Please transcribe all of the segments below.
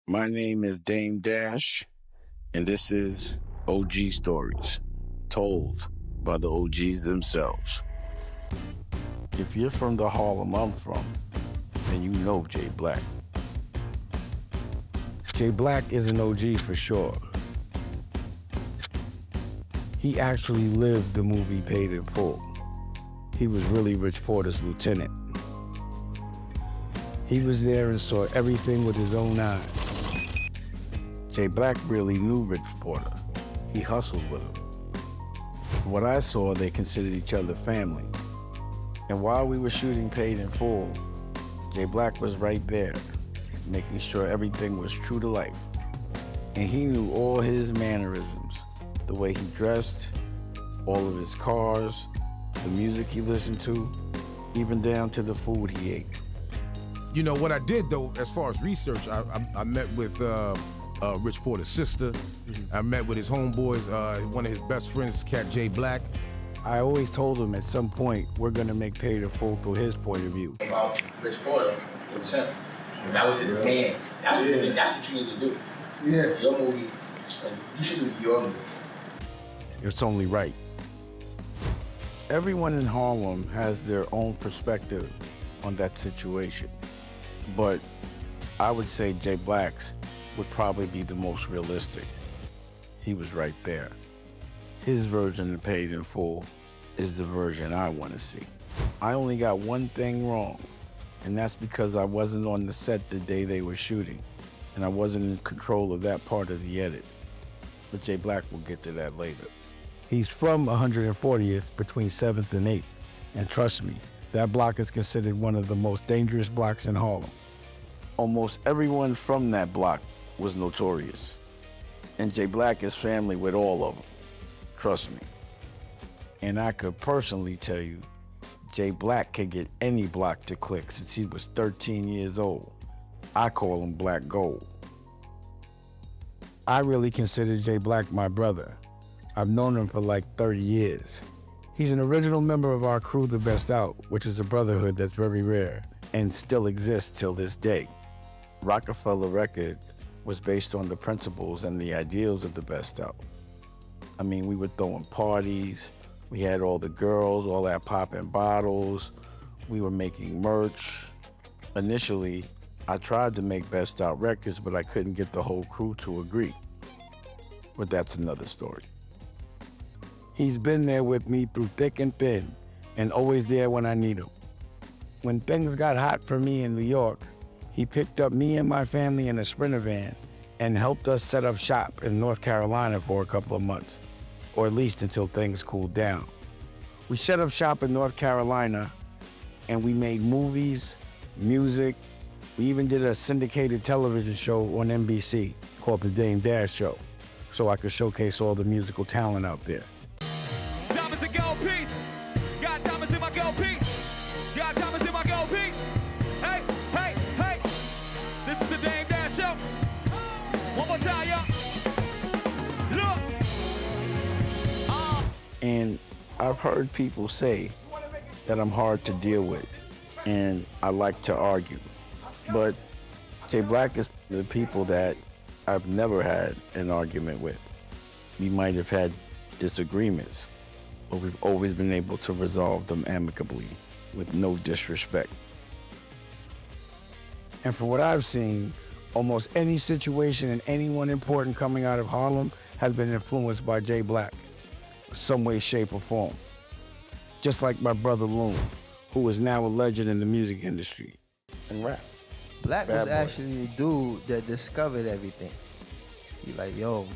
My name is Dame Dash, and this is OG Stories, told by the OGs themselves. If you're from the Harlem I'm from, then you know Jay Black. Jay Black is an OG for sure. He actually lived the movie Paid in Full. He was really Rich Porter's lieutenant. He was there and saw everything with his own eyes. Jay Black really knew Rich Porter. He hustled with him. From what I saw, they considered each other family. And while we were shooting Paid in Full, Jay Black was right there, making sure everything was true to life. And he knew all his mannerisms, the way he dressed, all of his cars, the music he listened to, even down to the food he ate. You know, what I did, though, as far as research, I met with Rich Porter's sister. I met with his homeboys, one of his best friends, Cat Jay Black. I always told him at some point, we're gonna make Paid in Full through his point of view. About Rich Porter, it was simple. That was his man. That's what you need to do. Yeah. Your movie, you should do your movie. It's only right. Everyone in Harlem has their own perspective on that situation. But I would say Jay Black's would probably be the most realistic. He was right there. His version of Paid in Full is the version I want to see. I only got one thing wrong, and that's because I wasn't on the set the day they were shooting, and I wasn't in control of that part of the edit. But Jay Black will get to that later. He's from 140th between 7th and 8th, and trust me, that block is considered one of the most dangerous blocks in Harlem. Almost everyone from that block was notorious, and Jay Black is family with all of them. Trust me. And I could personally tell you, Jay Black could get any block to click since he was 13 years old. I call him Black Gold. I really consider Jay Black my brother. I've known him for like 30 years. He's an original member of our crew, The Best Out, which is a brotherhood that's very rare and still exists till this day. Rockefeller Records was based on the principles and the ideals of The Best Out. I mean, we were throwing parties, we had all the girls, all that popping bottles, we were making merch. Initially, I tried to make Best Out Records, but I couldn't get the whole crew to agree. But that's another story. He's been there with me through thick and thin, and always there when I need him. When things got hot for me in New York, he picked up me and my family in a Sprinter van and helped us set up shop in North Carolina for a couple of months, or at least until things cooled down. We set up shop in North Carolina, and we made movies, music. We even did a syndicated television show on NBC called The Dame Dash Show, so I could showcase all the musical talent out there. Diamonds in gold piece. Got diamonds in my gold piece. Got diamonds in my gold piece. Hey, hey, hey. This is the Dame Dash Show. One more time, y'all. Look. And I've heard people say that I'm hard to deal with, and I like to argue. But Jay Black is the people that I've never had an argument with. We might have had disagreements, but we've always been able to resolve them amicably with no disrespect. And from what I've seen, almost any situation and anyone important coming out of Harlem has been influenced by Jay Black, some way, shape, or form. Just like my brother Loon, who is now a legend in the music industry and rap. Black Bad was boy. actually the dude that discovered everything. He like, yo,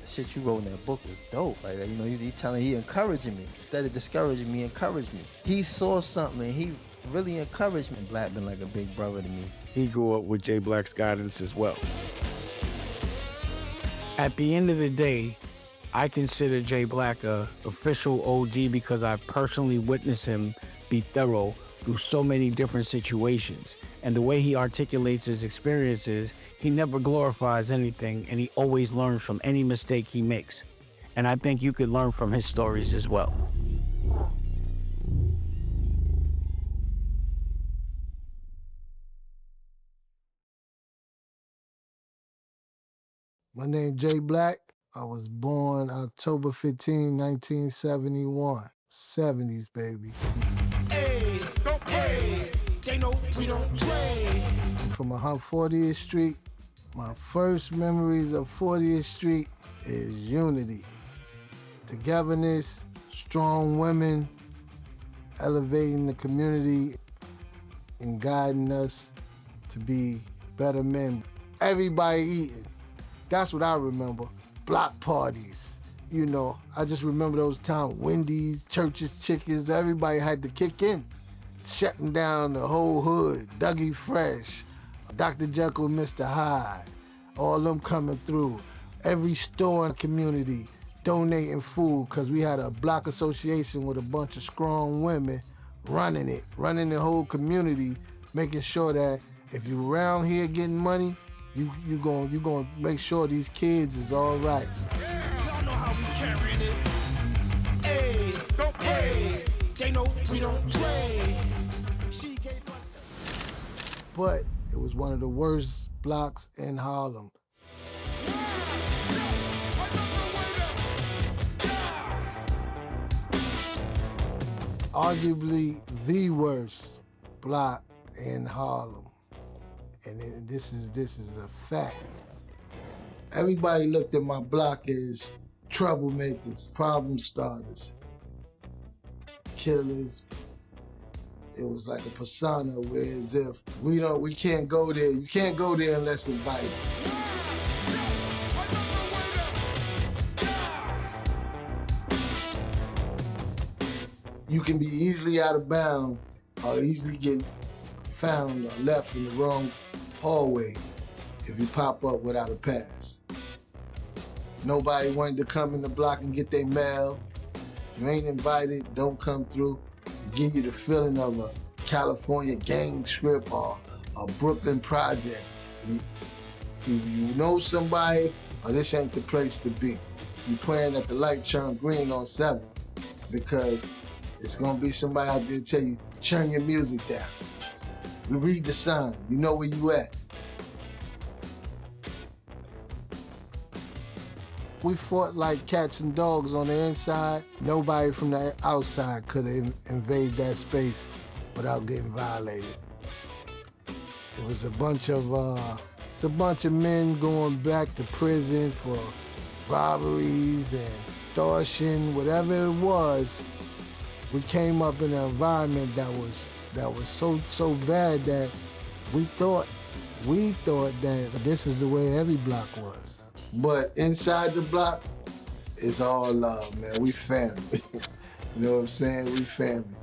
the shit you wrote in that book was dope. Like, you know, he encouraging me. Instead of discouraging me, he encouraged me. He saw something and he really encouraged me. And Black been like a big brother to me. He grew up with Jay Black's guidance as well. At the end of the day, I consider Jay Black a official OG because I personally witnessed him be thorough through so many different situations. And the way he articulates his experiences, he never glorifies anything, and he always learns from any mistake he makes. And I think you could learn from his stories as well. My name Jay Black. I was born October 15, 1971. 70s, baby. Hey, hey, they know we don't play. From 40th Street. My first memories of 40th Street is unity, togetherness, strong women, elevating the community and guiding us to be better men. Everybody eating. That's what I remember. Block parties. You know, I just remember those times. Wendy's, Church's Chickens, everybody had to kick in. Shutting down the whole hood. Dougie Fresh, Dr. Jekyll, Mr. Hyde, all them coming through. Every store in the community donating food, because we had a block association with a bunch of strong women running it, running the whole community, making sure that if you around here getting money, you gonna make sure these kids is all right. Y'all know how we carrying it. Hey, hey, they know we don't play. She gave us But it was one of the worst blocks in Harlem. Arguably the worst block in Harlem. And this is a fact. Everybody looked at my block as troublemakers, problem starters, killers. It was like a persona where as if we can't go there. You can't go there unless invited. You can be easily out of bounds or easily get found or left in the wrong hallway if you pop up without a pass. Nobody wanted to come in the block and get their mail. You ain't invited, don't come through. It give you the feeling of a California gang strip or a Brooklyn project. You know somebody, or this ain't the place to be. You praying that the light turn green on 7th because it's gonna be somebody out there tell you, turn your music down. You read the sign, you know where you at. We fought like cats and dogs on the inside. Nobody from the outside could invade that space without getting violated. It was a bunch of men going back to prison for robberies and extortion, whatever it was. We came up in an environment that was so bad that we thought that this is the way every block was. But inside the block, it's all love, man. We family. You know what I'm saying? We family.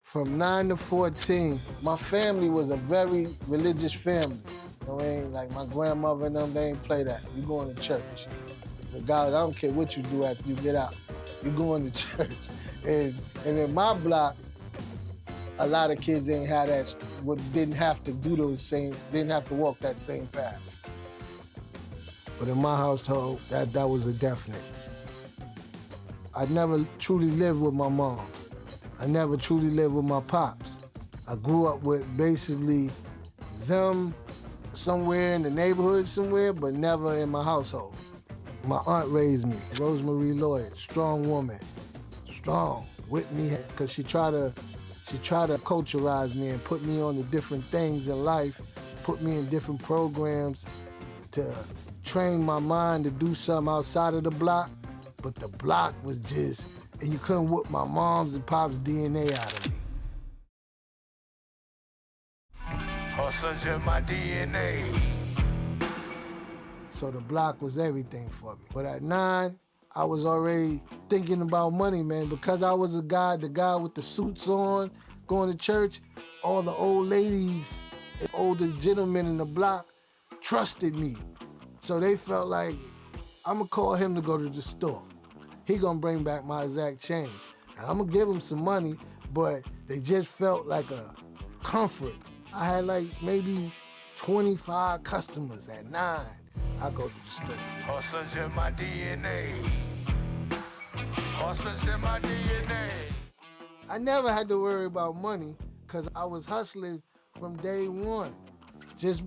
From 9 to 14, my family was a very religious family. You know what I mean? Like my grandmother and them, they ain't play that. You going to church. Regardless, I don't care what you do after you get out. You going to church. And in my block, a lot of kids didn't have to do didn't have to walk that same path. But in my household, that was a definite. I never truly lived with my moms. I never truly lived with my pops. I grew up with basically them somewhere in the neighborhood somewhere, but never in my household. My aunt raised me, Rosemary Lloyd, strong woman, strong with me, because she tried to culturize me and put me on to different things in life, put me in different programs to train my mind to do something outside of the block, but the block was just, and you couldn't whoop my mom's and pop's DNA out of me. Hustle's in my DNA. So the block was everything for me. But at 9, I was already thinking about money, man, because I was the guy with the suits on, going to church. All the old ladies, older gentlemen in the block trusted me. So they felt like, I'm gonna call him to go to the store. He gonna bring back my exact change. And I'm gonna give him some money, but they just felt like a comfort. I had like maybe 25 customers at 9. I go to the store. Hustle's in my DNA. Hustle's in my DNA. I never had to worry about money because I was hustling from day one. Just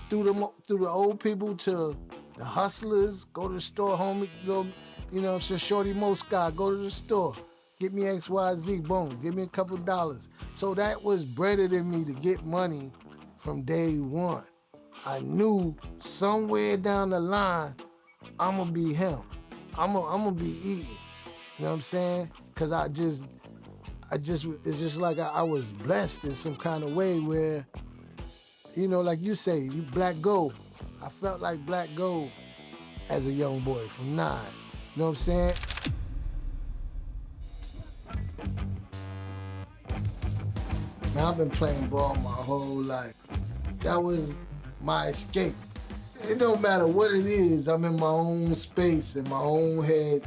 through the old people to the hustlers. Go to the store, homie. Go, you know, say Shorty Mosca, go to the store. Get me XYZ, boom. Give me a couple dollars. So that was bred in me to get money from day one. I knew somewhere down the line, I'm gonna be him. I'm gonna be eating. You know what I'm saying? Cause it's just like I was blessed in some kind of way where, you know, like you say, you black gold. I felt like black gold as a young boy from 9. You know what I'm saying? Man, I've been playing ball my whole life. That was my escape. It don't matter what it is, I'm in my own space, in my own head,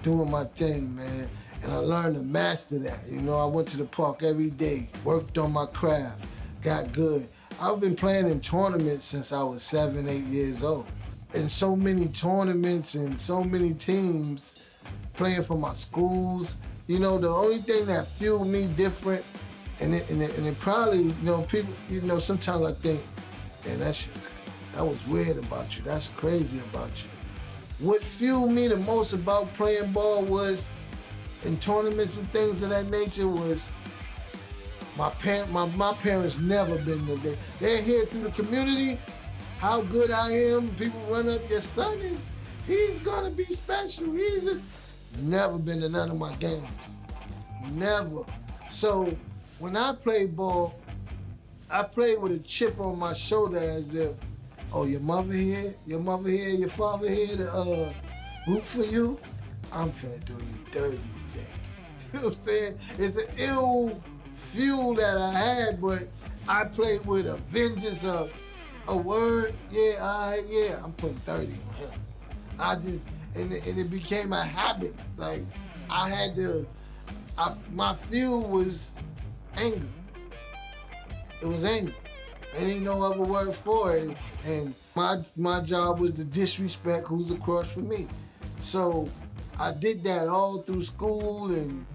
doing my thing, man. And I learned to master that. You know, I went to the park every day, worked on my craft, got good. I've been playing in tournaments since I was 7, 8 years old. In so many tournaments and so many teams, playing for my schools. You know, the only thing that fueled me different, and it probably, you know, people, you know, sometimes I think, man, that was weird about you. That's crazy about you. What fueled me the most about playing ball was, in tournaments and things of that nature, was my parents never been there. They're here through the community, how good I am. People run up, your son he's gonna be special. Never been to none of my games. Never. So when I play ball, I play with a chip on my shoulder as if, oh, your mother here, your father here to root for you? I'm finna do you dirty today. You know what I'm saying? It's an ill fuel that I had, but I played with a vengeance of a word. Yeah, all right, yeah, I'm putting 30 on him. And it became a habit. Like, my fuel was anger. It was anger. There ain't no other word for it. And my job was to disrespect who's across from me. So I did that all through school and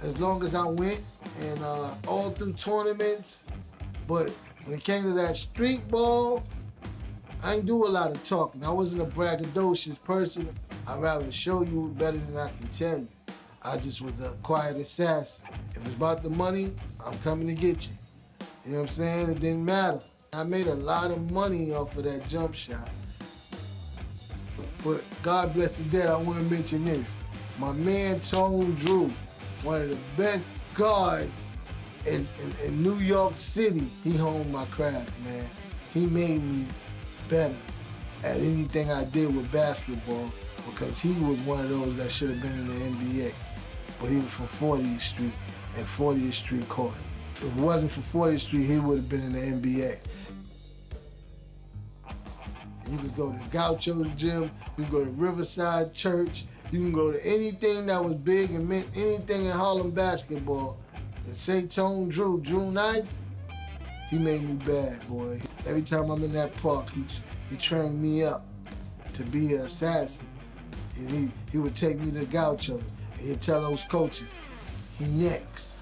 as long as I went, and all through tournaments. But when it came to that street ball, I didn't do a lot of talking. I wasn't a braggadocious person. I'd rather show you better than I can tell you. I just was a quiet assassin. If it's about the money, I'm coming to get you. You know what I'm saying? It didn't matter. I made a lot of money off of that jump shot. But God bless the dead, I want to mention this. My man Tone Drew, one of the best guards in New York City, he honed my craft, man. He made me better at anything I did with basketball because he was one of those that should have been in the NBA. But he was from 40th Street, and 40th Street caught him. If it wasn't for 40th Street, he would have been in the NBA. You could go to Gaucho's gym, you can go to Riverside Church, you can go to anything that was big and meant anything in Harlem basketball. And say Tone Drew Nice, he made me bad, boy. Every time I'm in that park, he trained me up to be an assassin. And he would take me to Gaucho, and he'd tell those coaches, he next.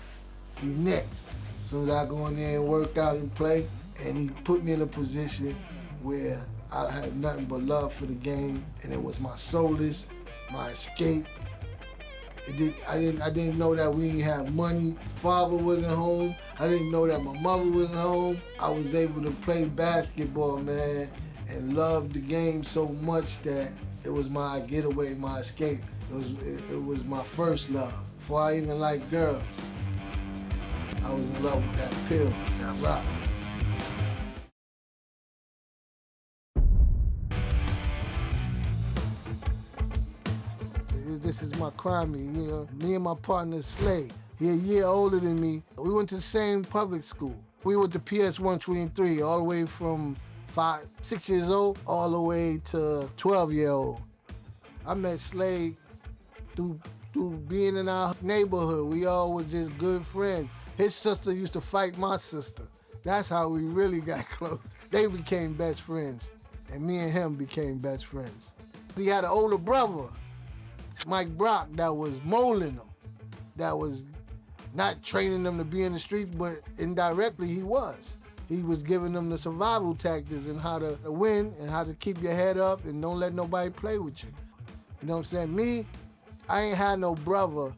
As soon as I go in there and work out and play, and he put me in a position where I had nothing but love for the game, and it was my solace, my escape. I didn't know that we didn't have money. Father wasn't home. I didn't know that my mother wasn't home. I was able to play basketball, man, and love the game so much that it was my getaway, my escape. It was my first love. Before I even liked girls, I was in love with that pill, that rock. This is my crime, you know. Me and my partner Slay, he a year older than me. We went to the same public school. We went to PS 123 all the way from 6 years old all the way to 12-year-old. I met Slay through being in our neighborhood. We all were just good friends. His sister used to fight my sister. That's how we really got close. They became best friends, and me and him became best friends. He had an older brother, Mike Brock, that was molding them, that was not training them to be in the street, but indirectly he was. He was giving them the survival tactics and how to win and how to keep your head up and don't let nobody play with you. You know what I'm saying? Me, I ain't had no brother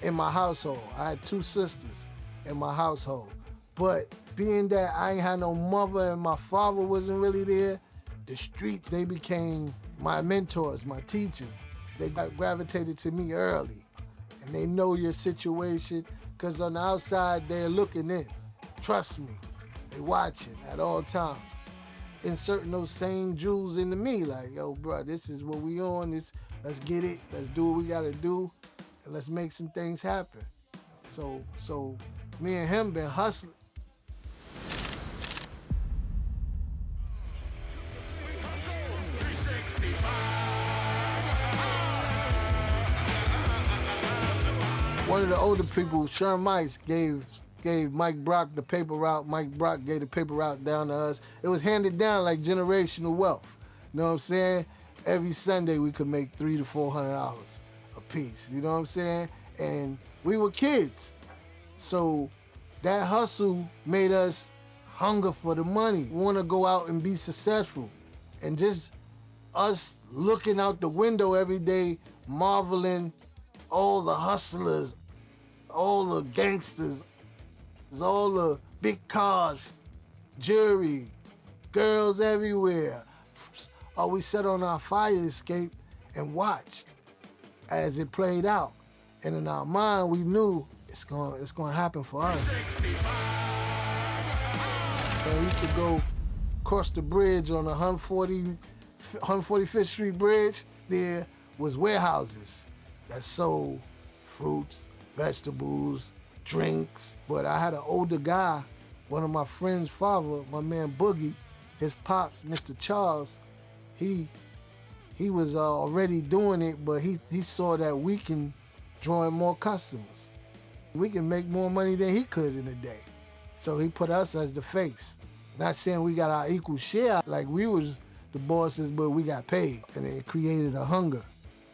in my household. I had 2 sisters in my household. But being that I ain't had no mother and my father wasn't really there, the streets, they became my mentors, my teachers. They gravitated to me early. And they know your situation, because on the outside, they're looking in. Trust me, they watching at all times. Inserting those same jewels into me, like, yo, bro, this is what we on, let's get it, let's do what we gotta do, and let's make some things happen. So me and him been hustling. One of the older people, Sherm Mice, gave Mike Brock the paper route. Mike Brock gave the paper route down to us. It was handed down like generational wealth. You know what I'm saying? Every Sunday we could make $300 to $400 a piece. You know what I'm saying? And we were kids. So that hustle made us hunger for the money, want to go out and be successful. And just us looking out the window every day, marveling all the hustlers, all the gangsters, all the big cars, jewelry, girls everywhere. We sat on our fire escape and watched as it played out. And in our mind, we knew it's gonna happen for us. And we used to go across the bridge on the 145th Street Bridge. There was warehouses that sold fruits, vegetables, drinks. But I had an older guy, one of my friend's father, my man Boogie, his pops, Mr. Charles, he was already doing it, but he saw that we can draw in more customers. We can make more money than he could in a day. So he put us as the face. Not saying we got our equal share, like we was the bosses, but we got paid. And it created a hunger,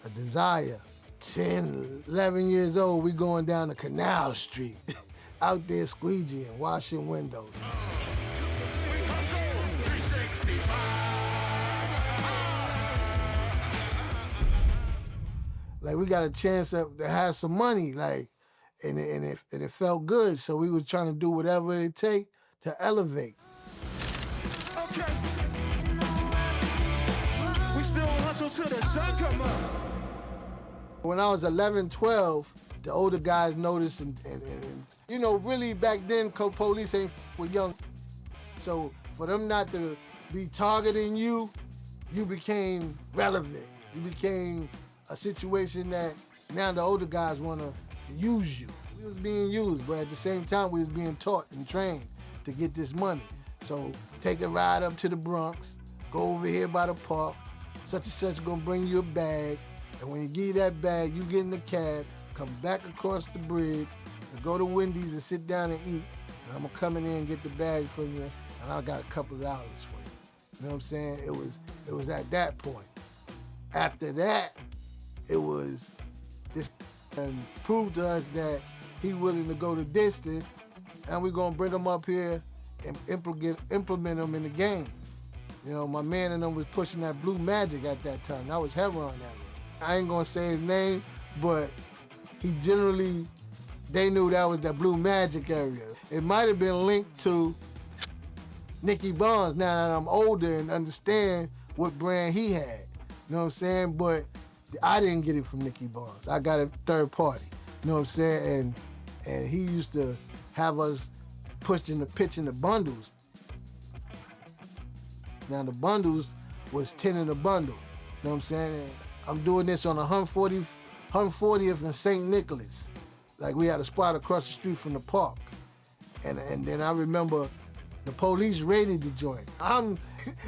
a desire. 10, 11 years old, we going down the Canal Street, out there squeegeeing, washing windows. Like we got a chance to have some money, like, and it felt good. So we was trying to do whatever it take to elevate. Okay. We still hustle till the sun come up. When I was 11, 12, the older guys noticed, and you know, really back then, police ain't were young. So for them not to be targeting you, you became relevant. You became a situation that now the older guys want to use you. We was being used, but at the same time, we was being taught and trained to get this money. So take a ride up to the Bronx, go over here by the park, such and such gonna bring you a bag, and when you give you that bag, you get in the cab, come back across the bridge, and go to Wendy's and sit down and eat, and I'm gonna come in there and get the bag from you, and I got a couple of dollars for you. You know what I'm saying? It was at that point. After that, it was this and proved to us that he willing to go the distance, and we're gonna bring him up here and implement him in the game. You know, my man and them was pushing that blue magic at that time. That was heroin era. I ain't gonna say his name, but they knew that was the blue magic area. It might have been linked to Nicky Barnes now that I'm older and understand what brand he had. You know what I'm saying? But I didn't get it from Nicky Barnes. I got it third party. You know what I'm saying? And he used to have us pitching the bundles. Now the bundles was 10 in a bundle. You know what I'm saying? And I'm doing this on 140th and St. Nicholas. Like we had a spot across the street from the park. And then I remember the police raided the joint.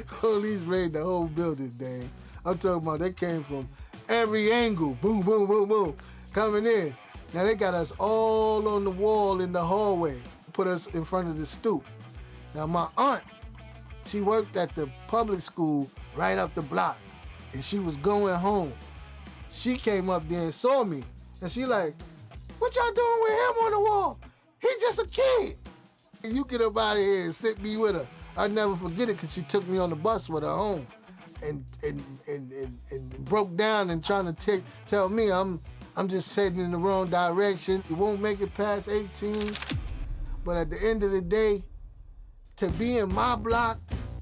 Police raided the whole building, Dave. I'm talking about they came from every angle, boom, boom, boom, boom, coming in. Now they got us all on the wall in the hallway, put us in front of the stoop. Now my aunt, she worked at the public school right up the block, and she was going home. She came up there and saw me, and she like, what y'all doing with him on the wall? He just a kid. You get up out of here and sit me with her. I'll never forget it because she took me on the bus with her home and broke down and trying to tell me I'm just heading in the wrong direction. You won't make it past 18. But at the end of the day, to be in my block,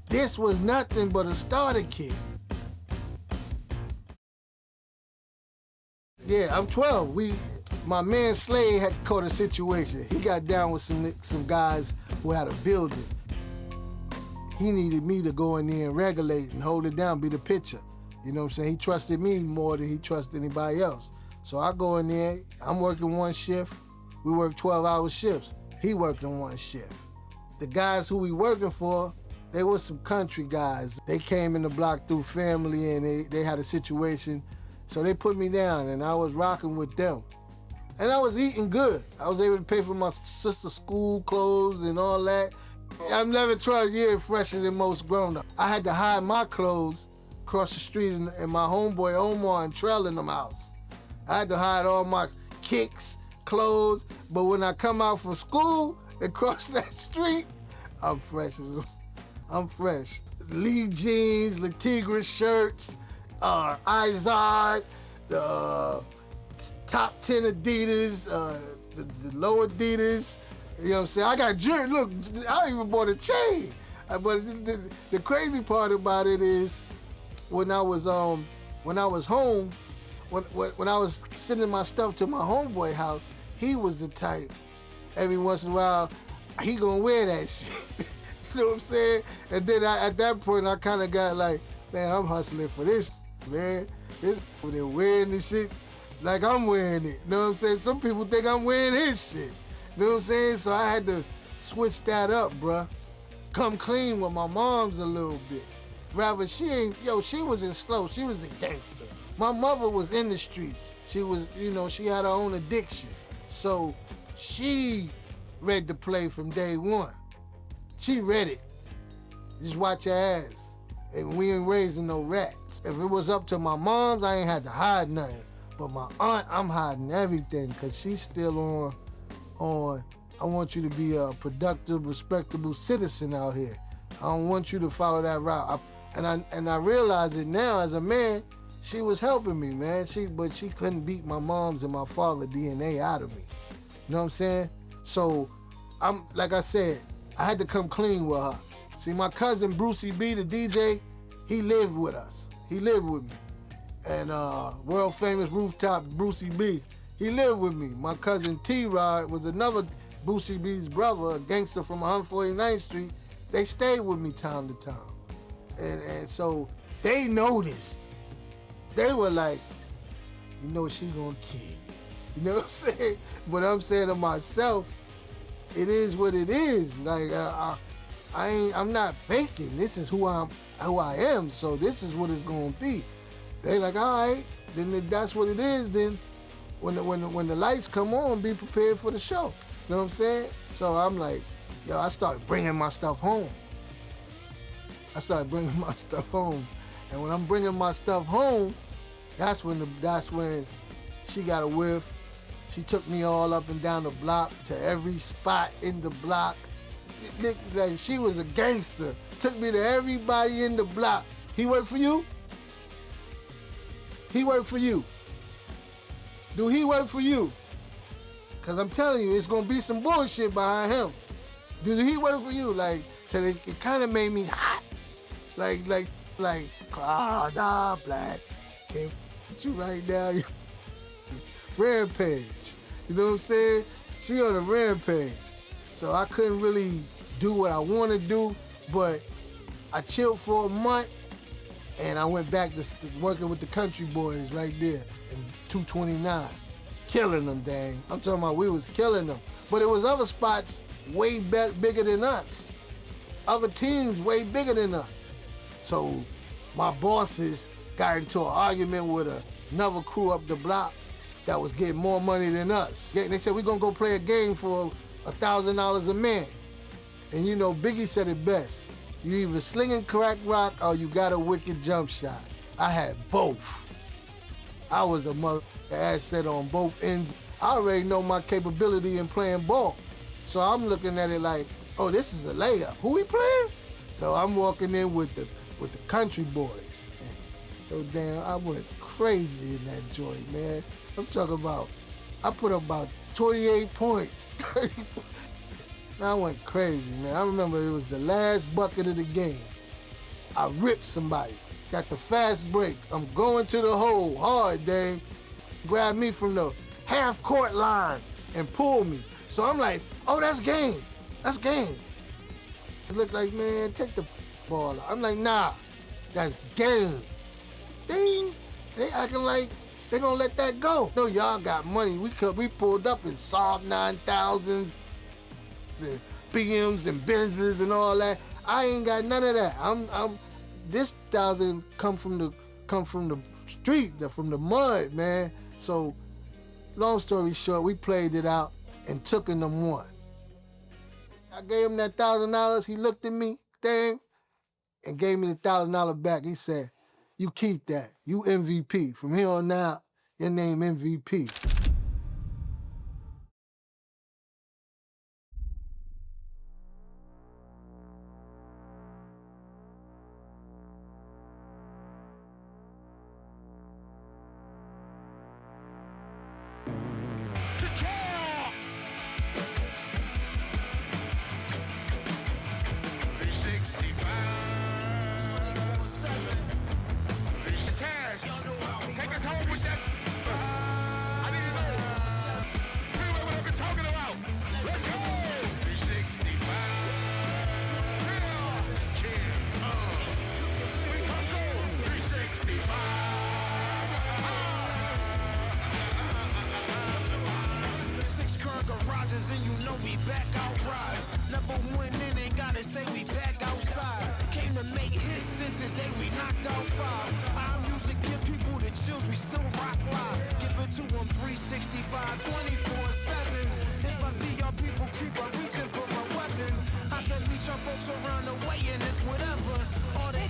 this was nothing but a starter kit. Yeah, I'm 12. My man Slade had caught a situation. He got down with some guys who had a building. He needed me to go in there and regulate and hold it down, be the pitcher. You know what I'm saying? He trusted me more than he trusted anybody else. So I go in there, I'm working one shift. We work 12-hour shifts. He working one shift. The guys who we working for, they were some country guys. They came in the block through family and they had a situation. So they put me down and I was rocking with them. And I was eating good. I was able to pay for my sister's school clothes and all that. I'm 11, 12 years fresher than most grown-ups. I had to hide my clothes across the street in my homeboy Omar and Trell in them house. I had to hide all my kicks, clothes, but when I come out from school and cross that street, I'm fresh. I'm fresh. Lee jeans, Latigre shirts, Izod, the top 10 Adidas, the low Adidas. You know what I'm saying? I got jewelry. Look, I even bought a chain. But the crazy part about it is, when I was home, when I was sending my stuff to my homeboy house, he was the type. Every once in a while, he gonna wear that shit. You know what I'm saying? And then at that point, I kind of got like, man, I'm hustling for this, man. They're wearing this shit like I'm wearing it. You know what I'm saying? Some people think I'm wearing his shit. You know what I'm saying? So I had to switch that up, bruh. Come clean with my moms a little bit. Rather, she wasn't slow. She was a gangster. My mother was in the streets. She was, she had her own addiction. So she read the play from day one. She read it. Just watch your ass. And we ain't raising no rats. If it was up to my moms, I ain't had to hide nothing. But my aunt, I'm hiding everything because she's still on, I want you to be a productive, respectable citizen out here. I don't want you to follow that route. And I realize it now as a man, she was helping me, man. But she couldn't beat my mom's and my father's DNA out of me. You know what I'm saying? So like I said, I had to come clean with her. See, my cousin Brucey B, the DJ, he lived with us. He lived with me. And world famous rooftop Brucey B, he lived with me. My cousin T-Rod was another Brucey B's brother, a gangster from 149th Street. They stayed with me time to time. And so they noticed. They were like, she's gonna kill you. You know what I'm saying? But I'm saying to myself, it is what it is. Like I'm not faking. This is who I am. So this is what it's gonna be. They like, all right, then that's what it is. Then when the lights come on, be prepared for the show. You know what I'm saying? So I'm like, I started bringing my stuff home. And when I'm bringing my stuff home, that's when she got a whiff. She took me all up and down the block to every spot in the block. Like, she was a gangster. Took me to everybody in the block. He worked for you? He worked for you. Do he work for you? Cause I'm telling you, it's gonna be some bullshit behind him. Do he work for you? Like, it kind of made me hot. Like, nah, black. Can't put you right now. Rampage. You know what I'm saying? She on a rampage. So I couldn't really do what I want to do, but I chilled for a month and I went back to working with the country boys right there in 229. Killing them, dang. I'm talking about we was killing them. But it was other spots way bigger than us. Other teams way bigger than us. So my bosses got into an argument with another crew up the block that was getting more money than us. They said, we're gonna go play a game for $1,000 a man. And Biggie said it best. You either slinging crack rock or you got a wicked jump shot. I had both. I was a mother asset on both ends. I already know my capability in playing ball. So I'm looking at it like, oh, this is a layup. Who we playing? So I'm walking in with the country boys. So damn, I went crazy in that joint, man. I'm talking about, I put up about 28 points, 30 points. I went crazy, man. I remember it was the last bucket of the game. I ripped somebody, got the fast break. I'm going to the hole hard, Dave. Grabbed me from the half-court line and pulled me. So I'm like, oh, that's game. That's game. It looked like, man, take the ball out. I'm like, nah, that's game. Ding. They acting like they gonna let that go. No, y'all got money. We pulled up in Saab 9000s and BMs and Benzes and all that. I ain't got none of that. This 1,000 come from the street, from the mud, man. So, long story short, we played it out and took in them one. I gave him that $1,000. He looked at me, dang, and gave me the $1,000 back. He said, "You keep that. You MVP. From here on out, your name MVP." And you know we back out rise. Never went in and gotta say we back outside. Came to make hits and today we knocked out 5. Our music give people the chills, we still rock live. Give it to them 365, 24/7. If I see y'all people keep on reaching for my weapon, I can meet y'all folks around the way and it's whatever. All the